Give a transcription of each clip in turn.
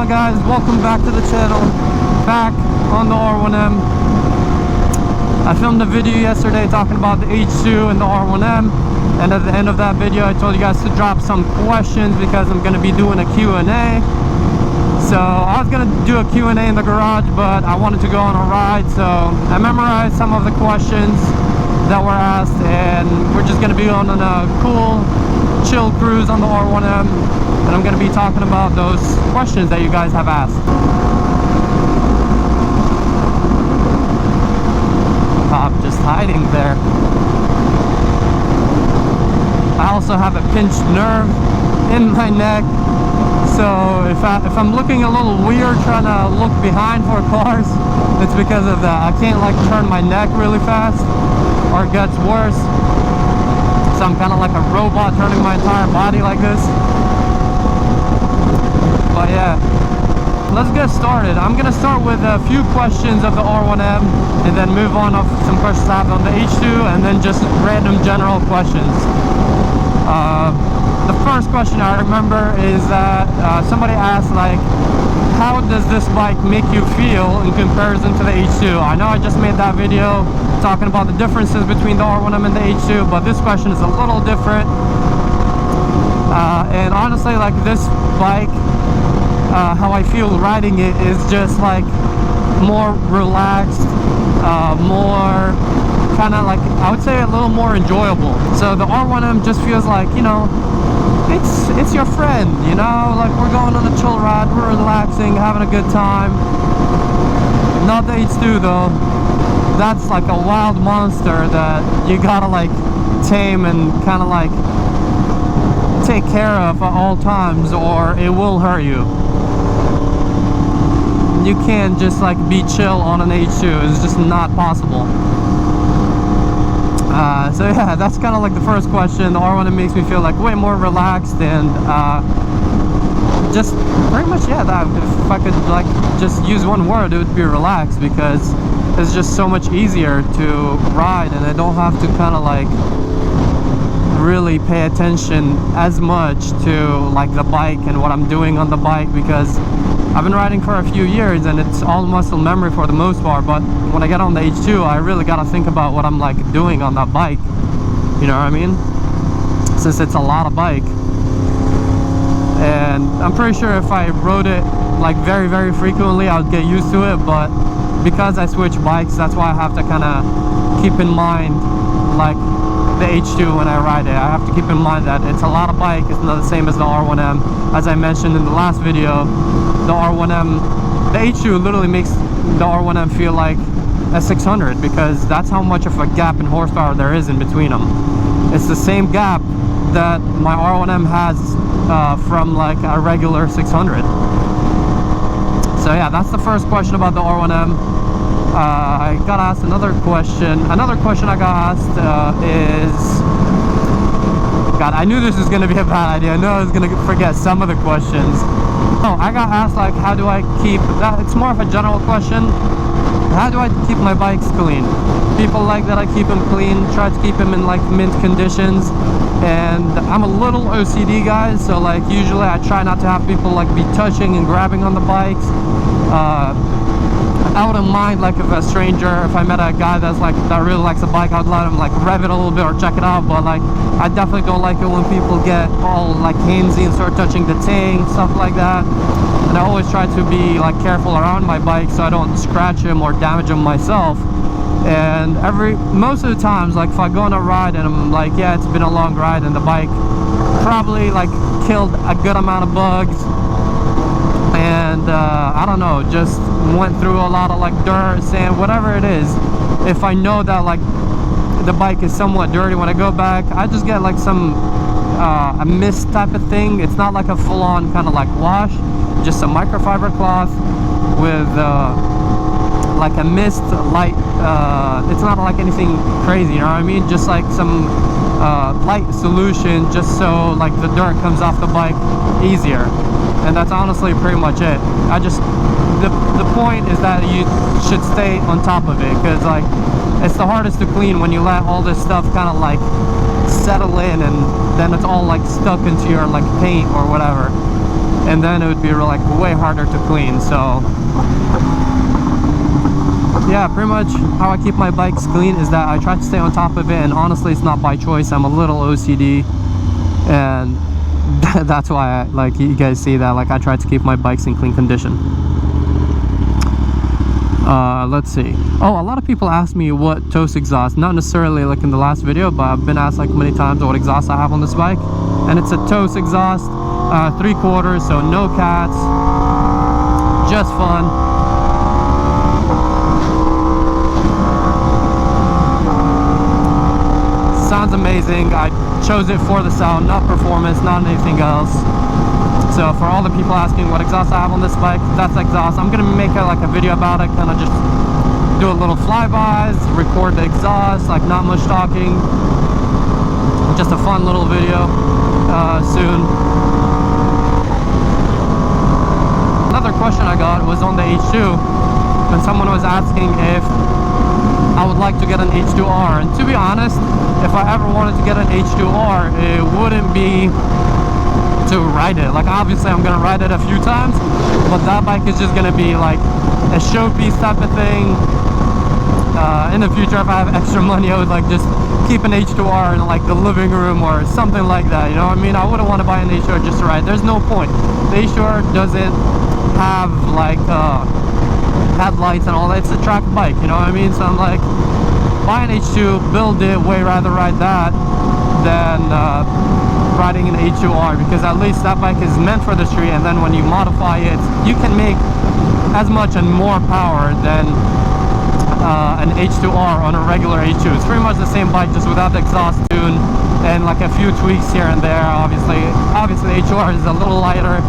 on, guys? Welcome back to the channel. Back on the R1M. I filmed a video yesterday talking about the H2 and the R1M, and at the end of that video I told you guys to drop some questions because I'm going to be doing a Q&A. So I was going to do a Q&A in the garage, but I wanted to go on a ride, so I memorized some of the questions that were asked, and we're just going to be on a cool chill cruise on the R1M, and I'm going to be talking about those questions that you guys have asked. I'm just hiding there. I also have a pinched nerve in my neck, so if I'm looking a little weird trying to look behind for cars, it's because of that. I can't like turn my neck really fast or it gets worse. So I'm kind of like a robot turning my entire body like this. But yeah, let's get started. I'm gonna start with a few questions of the R1M and then move on off some questions I have on the H2, and then just random general questions. The first question I remember is that somebody asked, like, how does this bike make you feel in comparison to the H2? I know I just made that video talking about the differences between the R1M and the H2, but this question is a little different. And honestly, like, this bike, how I feel riding it is just like more relaxed, more kind of like, I would say a little more enjoyable. So the R1M just feels like, you know, it's your friend, you know, like we're going on a chill ride, we're relaxing, having a good time. Not the H2 though. That's like a wild monster that you gotta like tame and kind of like take care of at all times, or it will hurt you. You can't just like be chill on an H2. It's just not possible. So yeah, that's kind of like the first question. The R1M makes me feel like way more relaxed, and just pretty much, yeah, that if I could like just use one word, it would be relaxed, because it's just so much easier to ride, and I don't have to kind of like really pay attention as much to like the bike and what I'm doing on the bike, because I've been riding for a few years and it's all muscle memory for the most part. But when I get on the H2, I really gotta think about what I'm like doing on that bike, you know what I mean, since it's a lot of bike. And I'm pretty sure if I rode it like very, very frequently, I would get used to it, but because I switch bikes, that's why I have to kind of keep in mind like the H2 when I ride it. I have to keep in mind that it's a lot of bike. It's not the same as the R1M. As I mentioned in the last video, the R1M, the H2 literally makes the R1M feel like a 600, because that's how much of a gap in horsepower there is in between them. It's the same gap that my R1M has from like a regular 600. So yeah, that's the first question about the R1M. I got asked another question. Another question I got asked is, God, I knew this was going to be a bad idea. I knew I was going to forget some of the questions. Oh, I got asked like, how do I keep that? It's more of a general question. How do I keep my bikes clean? People like that I keep them clean, try to keep them in like mint conditions. And I'm a little OCD, guys, so like usually I try not to have people like be touching and grabbing on the bikes. I wouldn't mind like if a stranger, if I met a guy that's like that really likes a bike, I'd let him like rev it a little bit or check it out. But like I definitely don't like it when people get all like handsy and start touching the tank, stuff like that. And I always try to be like careful around my bike so I don't scratch him or damage him myself. And most of the times, like if I go on a ride and I'm like, yeah, it's been a long ride, and the bike probably like killed a good amount of bugs, and I don't know, just went through a lot of like dirt, sand, whatever it is. If I know that like the bike is somewhat dirty, when I go back, I just get like some a mist type of thing. It's not like a full-on kind of like wash, just a microfiber cloth with like a mist light. It's not like anything crazy, you know what I mean, just like some light solution, just so like the dirt comes off the bike easier. And that's honestly pretty much it. The point is that you should stay on top of it, because like it's the hardest to clean when you let all this stuff kind of like settle in, and then it's all like stuck into your like paint or whatever. and then it would be like way harder to clean. So yeah, pretty much how I keep my bikes clean is that I try to stay on top of it, and honestly it's not by choice. I'm a little OCD, and that's why like you guys see that like I try to keep my bikes in clean condition. Let's see. Oh, a lot of people ask me what toast exhaust, not necessarily like in the last video, but I've been asked like many times what exhaust I have on this bike, and it's a toast exhaust, 3/4, so no cats, just fun. Sounds amazing. I chose it for the sound, not performance, not anything else. So for all the people asking what exhaust I have on this bike, that's exhaust. I'm gonna make like a video about it, kind of just do a little flybys, record the exhaust, like not much talking, just a fun little video soon. Another question I got was on the H2, when someone was asking if I would like to get an H2R, and to be honest, if I ever wanted to get an H2R, it wouldn't be to ride it. Like obviously I'm gonna ride it a few times, but that bike is just gonna be like a showpiece type of thing. In the future, if I have extra money, I would like just keep an H2R in like the living room or something like that, you know what I mean? I wouldn't want to buy an H2R just to ride. There's no point. The H2R doesn't have like headlights and all that. It's a track bike, you know what I mean? So I'm like, buy an H2, build it, way rather ride that than riding an H2R, because at least that bike is meant for the street, and then when you modify it, you can make as much and more power than an H2R on a regular H2. It's pretty much the same bike, just without the exhaust tune and like a few tweaks here and there. Obviously the H2R is a little lighter,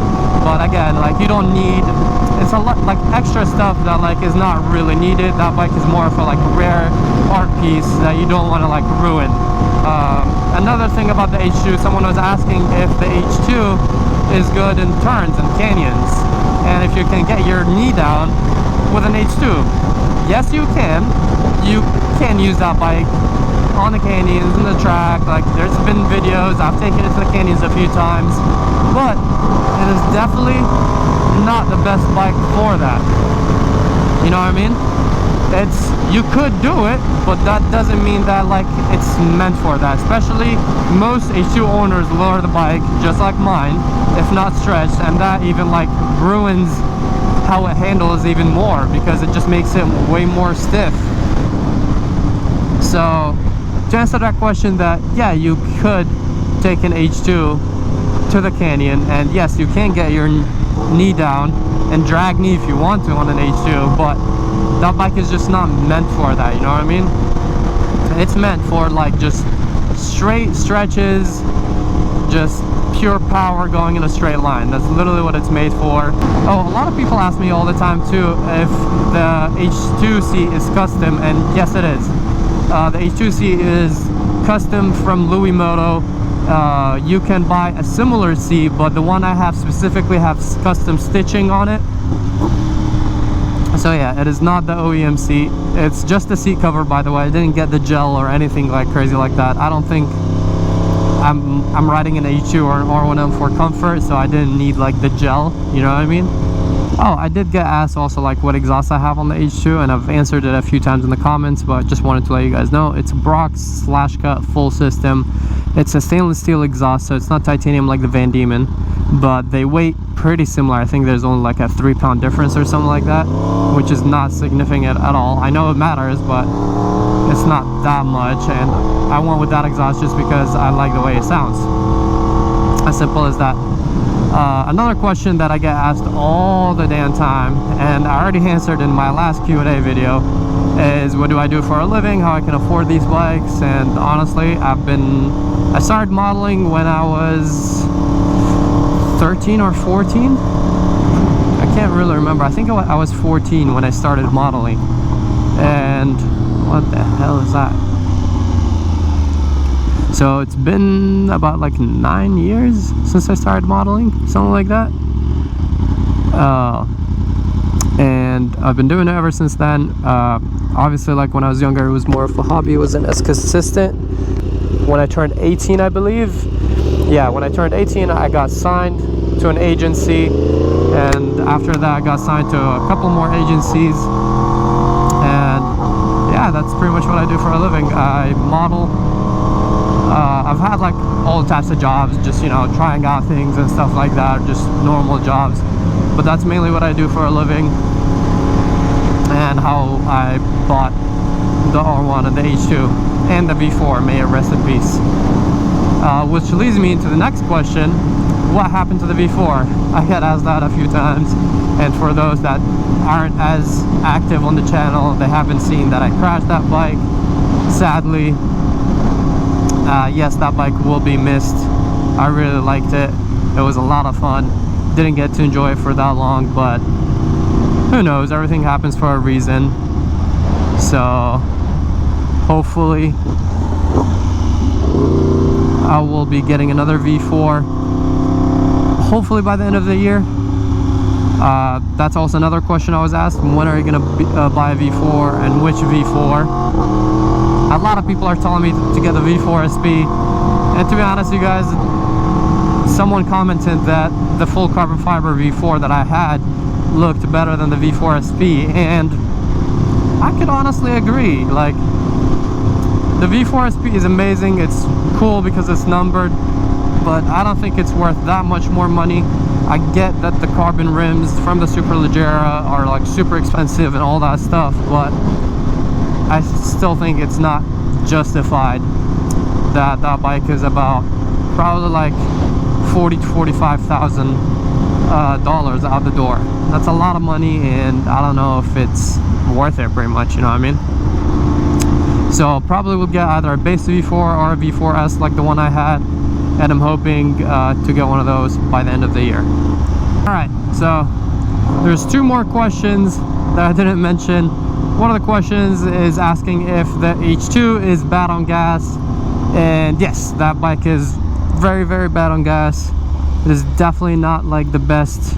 but again, like you don't need, it's a lot like extra stuff that like is not really needed. That bike is more for like rare art piece that you don't want to like ruin. Another thing about the H2, someone was asking if the H2 is good in turns and canyons, and if you can get your knee down with an H2. Yes, you can. You can use that bike on the canyons, in the track. Like there's been videos, I've taken it to the canyons a few times, but it is definitely not the best bike for that. You know what I mean? It's, you could do it, but that doesn't mean that like it's meant for that. Especially most H2 owners lower the bike just like mine, if not stretched, and that even like ruins how it handles even more, because it just makes it way more stiff. So to answer that question, that yeah, you could take an H2 to the canyon, and yes, you can get your knee down and drag knee if you want to on an H2, but that bike is just not meant for that, you know what I mean? It's meant for like just straight stretches, just pure power going in a straight line. That's literally what it's made for. Oh, a lot of people ask me all the time too if the H2 seat is custom, and yes it is. The H2 seat is custom from Louis Moto. You can buy a similar seat, but the one I have specifically has custom stitching on it. So yeah, it is not the OEM seat. It's just the seat cover, by the way. I didn't get the gel or anything like crazy like that. I don't think I'm riding an H2 or an R1M for comfort, so I didn't need like the gel, you know what I mean? Oh, I did get asked also like what exhaust I have on the H2, and I've answered it a few times in the comments, but just wanted to let you guys know it's Brock's slash cut full system. It's a stainless steel exhaust, so it's not titanium like the Van Diemen, but they weight pretty similar. I think there's only like a 3-pound difference or something like that, which is not significant at all. I know it matters, but it's not that much, and I went with that exhaust just because I like the way it sounds. As simple as that. Another question that I get asked all the damn time, and I already answered in my last Q&A video, is what do I do for a living, how I can afford these bikes. And honestly, I started modeling when I was 13 or 14. I can't really remember. I think I was 14 when I started modeling. And what the hell is that? So it's been about like 9 years since I started modeling, something like that. And I've been doing it ever since then. Obviously, like when I was younger, it was more of a hobby. It wasn't as consistent. When I turned 18, I believe. Yeah, when I turned 18, I got signed to an agency, and after that I got signed to a couple more agencies. And yeah, that's pretty much what I do for a living. I model. I've had like all types of jobs, just, you know, trying out things and stuff like that, just normal jobs, but that's mainly what I do for a living, and how I bought the R1 and the H2 and the V4, may it rest in peace. Which leads me into the next question: what happened to the V4? I get asked that a few times, and for those that aren't as active on the channel, they haven't seen that I crashed that bike, sadly. Yes, that bike will be missed. I really liked it. It was a lot of fun. Didn't get to enjoy it for that long, but who knows, everything happens for a reason. So hopefully I will be getting another V4 hopefully by the end of the year. That's also another question I was asked: when are you gonna buy a V4, and which V4? A lot of people are telling me to get the V4 SP, and to be honest, you guys, someone commented that the full carbon fiber V4 that I had looked better than the V4 SP, and I could honestly agree. Like, the V4 SP is amazing, it's cool because it's numbered, but I don't think it's worth that much more money. I get that the carbon rims from the Superleggera are like super expensive and all that stuff, but I still think it's not justified. That bike is about probably like $40,000 to $45,000 out the door. That's a lot of money, and I don't know if it's worth it, pretty much, you know what I mean? So probably will get either a base V4 or a V4S like the one I had, and I'm hoping to get one of those by the end of the year. Alright, so there's two more questions that I didn't mention. One of the questions is asking if the H2 is bad on gas, and yes, that bike is very, very bad on gas. It is definitely not like the best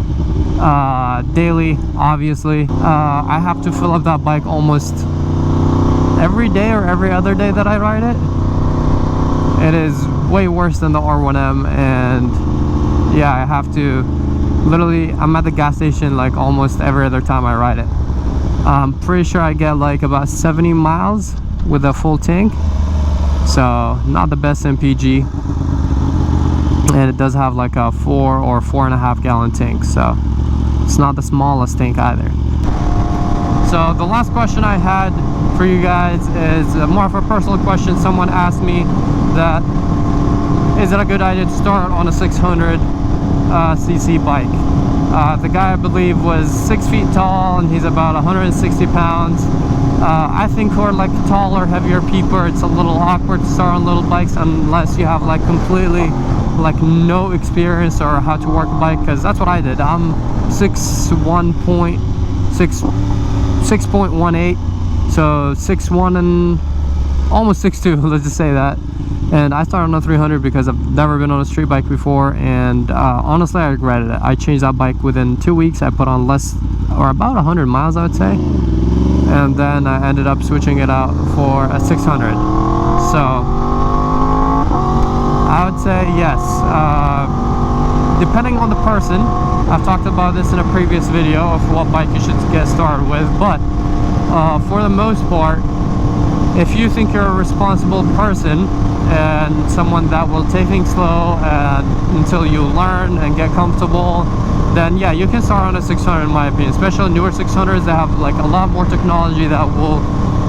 daily, obviously. I have to fill up that bike almost every day or every other day that I ride it. It is way worse than the R1M, and yeah, I have to literally, I'm at the gas station like almost every other time I ride it. I'm pretty sure I get like about 70 miles with a full tank, so not the best MPG, and it does have like a 4 or 4.5 gallon tank, so it's not the smallest tank either. So the last question I had for you guys is more of a personal question. Someone asked me that, is it a good idea to start on a 600 cc bike? The guy, I believe, was 6 feet tall, and he's about 160 pounds. I think for like taller, heavier people, it's a little awkward to start on little bikes unless you have like completely like no experience or how to work a bike, because that's what I did. I'm 6'1", 6.18, so 6'1" and almost 6'2", let's just say that. And I started on a 300 because I've never been on a street bike before, and honestly, I regretted it. I changed that bike within 2 weeks. I put on less, or about 100 miles, I would say, and then I ended up switching it out for a 600. So I would say yes, depending on the person. I've talked about this in a previous video of what bike you should get started with, but for the most part, if you think you're a responsible person and someone that will take things slow until you learn and get comfortable, then yeah, you can start on a 600 in my opinion. Especially newer 600s that have like a lot more technology that will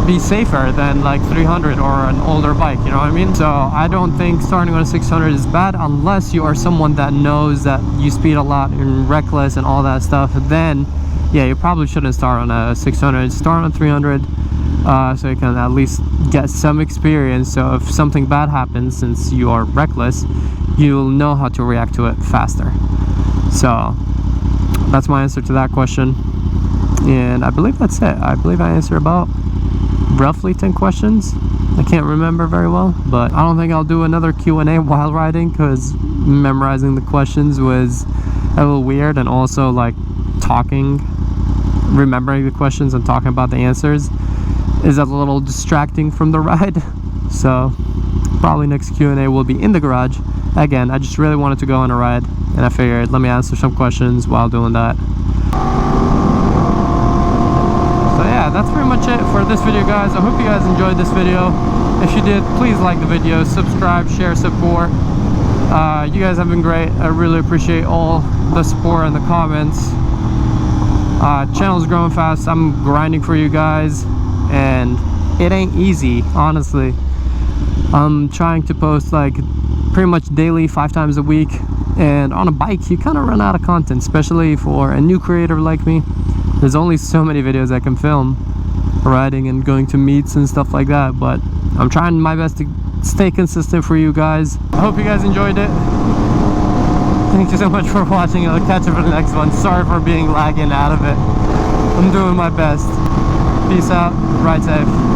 be safer than like 300 or an older bike, you know what I mean? So I don't think starting on a 600 is bad unless you are someone that knows that you speed a lot and reckless and all that stuff. Then yeah, you probably shouldn't start on a 600. Start on 300 so you can at least get some experience, so if something bad happens, since you are reckless, you'll know how to react to it faster. So that's my answer to that question, and I believe that's it. I believe I answered about roughly 10 questions. I can't remember very well, but I don't think I'll do another Q&A while riding, because memorizing the questions was a little weird, and also like remembering the questions and talking about the answers is a little distracting from the ride. So probably next Q&A will be in the garage. Again, I just really wanted to go on a ride, and I figured let me answer some questions while doing that. So yeah, that's pretty much it for this video, guys. I hope you guys enjoyed this video. If you did, please like the video, subscribe, share, support. You guys have been great. I really appreciate all the support and the comments. Channel's growing fast. I'm grinding for you guys, and it ain't easy, honestly. I'm trying to post like pretty much daily, 5 times a week, and on a bike you kind of run out of content, especially for a new creator like me. There's only so many videos I can film riding and going to meets and stuff like that, but I'm trying my best to stay consistent for you guys. I hope you guys enjoyed it. Thank you so much for watching. I'll catch you for the next one. Sorry for being lagging out of it. I'm doing my best. Peace out. Ride safe.